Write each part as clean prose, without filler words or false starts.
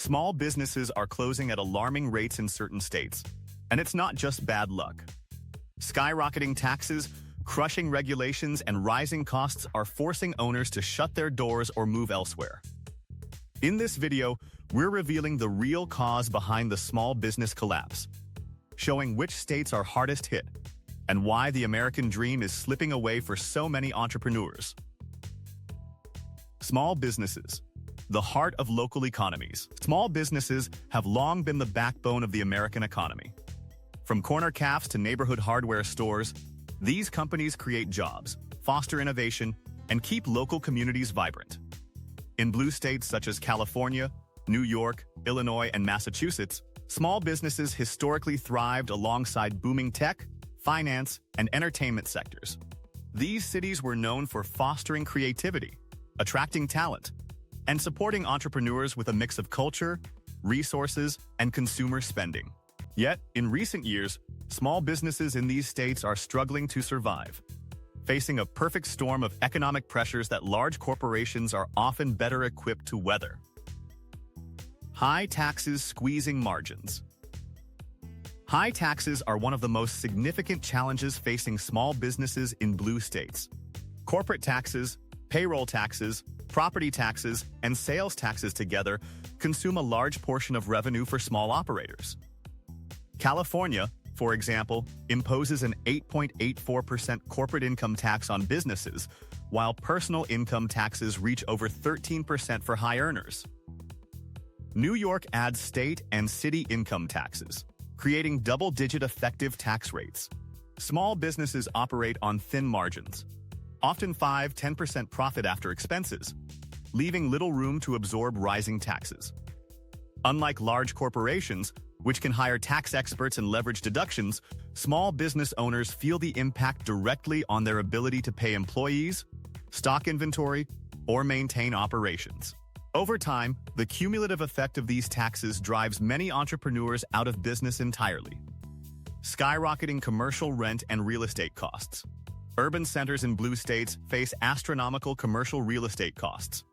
Small businesses are closing at alarming rates in certain states, and it's not just bad luck. Skyrocketing taxes, crushing regulations, and rising costs are forcing owners to shut their doors or move elsewhere. In this video, we're revealing the real cause behind the small business collapse, showing which states are hardest hit, and why the American dream is slipping away for so many entrepreneurs. Small businesses, the heart of local economies. Small businesses have long been the backbone of the American economy. From corner cafes to neighborhood hardware stores, these companies create jobs, foster innovation, and keep local communities vibrant. In blue states such as California, New York, Illinois, and Massachusetts, small businesses historically thrived alongside booming tech, finance, and entertainment sectors. These cities were known for fostering creativity, attracting talent, and supporting entrepreneurs with a mix of culture, resources, and consumer spending. Yet, in recent years, small businesses in these states are struggling to survive, facing a perfect storm of economic pressures that large corporations are often better equipped to weather. High taxes squeezing margins. High taxes are one of the most significant challenges facing small businesses in blue states. Corporate taxes, payroll taxes, property taxes, and sales taxes together consume a large portion of revenue for small operators. California, for example, imposes an 8.84% corporate income tax on businesses, while personal income taxes reach over 13% for high earners. New York adds state and city income taxes, creating double-digit effective tax rates. Small businesses operate on thin margins, often 5–10% profit after expenses, leaving little room to absorb rising taxes. Unlike large corporations, which can hire tax experts and leverage deductions, small business owners feel the impact directly on their ability to pay employees, stock inventory, or maintain operations. Over time, the cumulative effect of these taxes drives many entrepreneurs out of business entirely. Skyrocketing commercial rent and real estate costs. Urban centers in blue states face astronomical commercial real estate costs.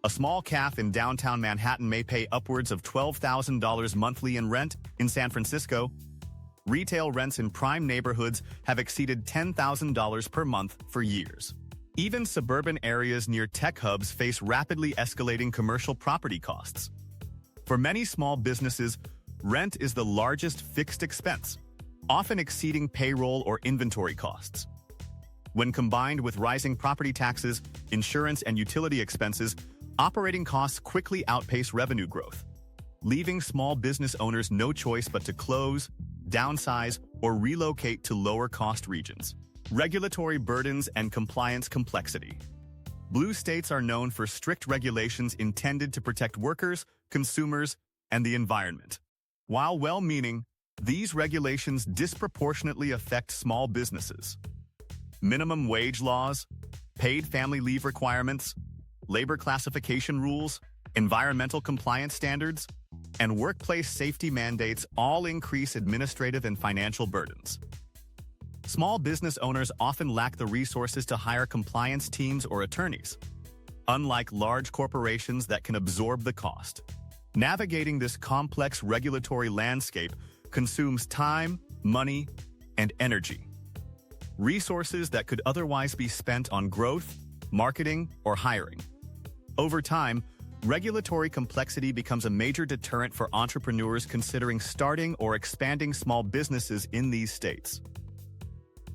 A small cafe in downtown Manhattan may pay upwards of $12,000 monthly in rent. In San Francisco, retail rents in prime neighborhoods have exceeded $10,000 per month for years. Even suburban areas near tech hubs face rapidly escalating commercial property costs. For many small businesses, rent is the largest fixed expense, often exceeding payroll or inventory costs. When combined with rising property taxes, insurance, and utility expenses, operating costs quickly outpace revenue growth, leaving small business owners no choice but to close, downsize, or relocate to lower-cost regions. Regulatory burdens and compliance complexity. Blue states are known for strict regulations intended to protect workers, consumers, and the environment. While well-meaning, these regulations disproportionately affect small businesses. Minimum wage laws, paid family leave requirements, labor classification rules, environmental compliance standards, and workplace safety mandates all increase administrative and financial burdens. Small business owners often lack the resources to hire compliance teams or attorneys, unlike large corporations that can absorb the cost. Navigating this complex regulatory landscape consumes time, money, and energy. Resources that could otherwise be spent on growth, marketing, or hiring. Over time, regulatory complexity becomes a major deterrent for entrepreneurs considering starting or expanding small businesses in these states.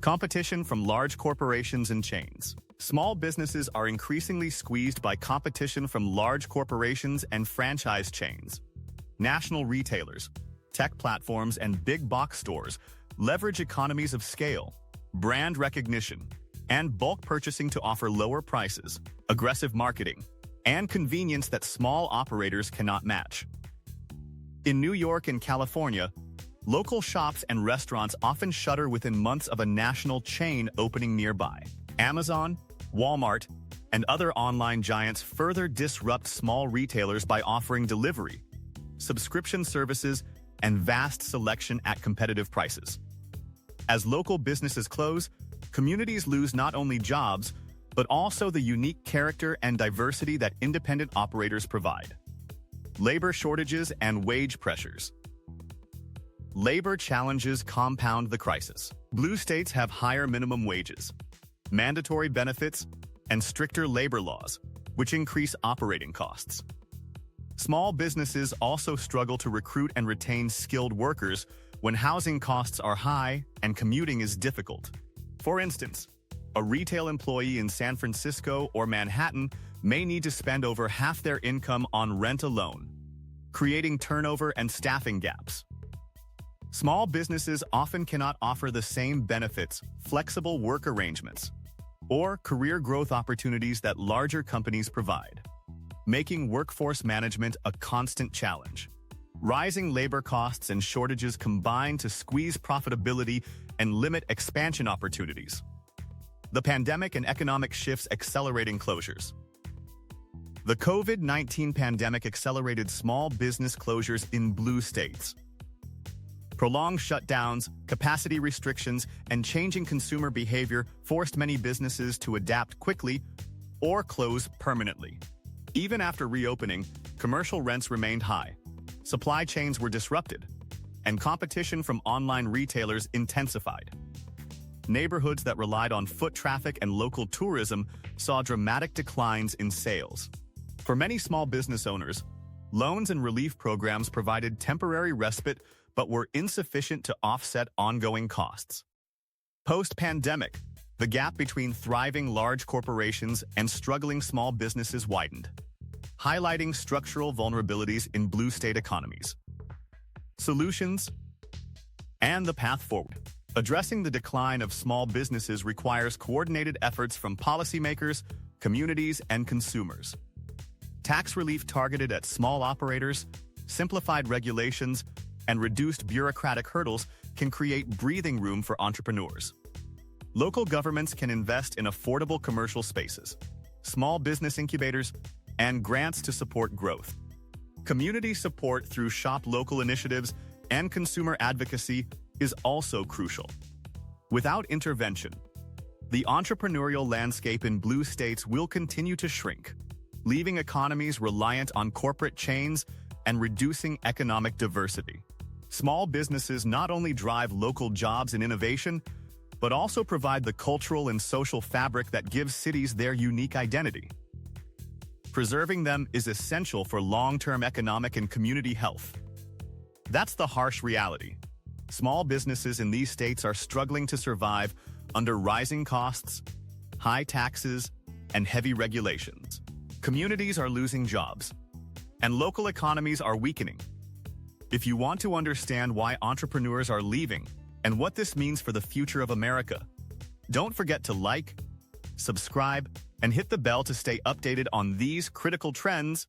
Competition from large corporations and chains. Small businesses are increasingly squeezed by competition from large corporations and franchise chains. National retailers, tech platforms, and big box stores leverage economies of scale, brand recognition, and bulk purchasing to offer lower prices, aggressive marketing, and convenience that small operators cannot match. In New York and California, local shops and restaurants often shutter within months of a national chain opening nearby. Amazon, Walmart, and other online giants further disrupt small retailers by offering delivery, subscription services, and vast selection at competitive prices. As local businesses close, communities lose not only jobs, but also the unique character and diversity that independent operators provide. Labor shortages and wage pressures. Labor challenges compound the crisis. Blue states have higher minimum wages, mandatory benefits, and stricter labor laws, which increase operating costs. Small businesses also struggle to recruit and retain skilled workers when housing costs are high and commuting is difficult. For instance, a retail employee in San Francisco or Manhattan may need to spend over half their income on rent alone, creating turnover and staffing gaps. Small businesses often cannot offer the same benefits, flexible work arrangements, or career growth opportunities that larger companies provide, making workforce management a constant challenge. Rising labor costs and shortages combine to squeeze profitability and limit expansion opportunities. The pandemic and economic shifts accelerating closures. The COVID-19 pandemic accelerated small business closures in blue states. Prolonged shutdowns, capacity restrictions, and changing consumer behavior forced many businesses to adapt quickly or close permanently. Even after reopening, commercial rents remained high, supply chains were disrupted, and competition from online retailers intensified. Neighborhoods that relied on foot traffic and local tourism saw dramatic declines in sales. For many small business owners, loans and relief programs provided temporary respite but were insufficient to offset ongoing costs. Post-pandemic, the gap between thriving large corporations and struggling small businesses widened, highlighting structural vulnerabilities in blue state economies. Solutions and the path forward. Addressing the decline of small businesses requires coordinated efforts from policymakers, communities, and consumers. Tax relief targeted at small operators, simplified regulations, and reduced bureaucratic hurdles can create breathing room for entrepreneurs. Local governments can invest in affordable commercial spaces, small business incubators, and grants to support growth. Community support through Shop Local initiatives and consumer advocacy is also crucial. Without intervention, the entrepreneurial landscape in blue states will continue to shrink, leaving economies reliant on corporate chains and reducing economic diversity. Small businesses not only drive local jobs and innovation, but also provide the cultural and social fabric that gives cities their unique identity. Preserving them is essential for long-term economic and community health. That's the harsh reality. Small businesses in these states are struggling to survive under rising costs, high taxes, and heavy regulations. Communities are losing jobs, and local economies are weakening. If you want to understand why entrepreneurs are leaving and what this means for the future of America, don't forget to like, subscribe, and hit the bell to stay updated on these critical trends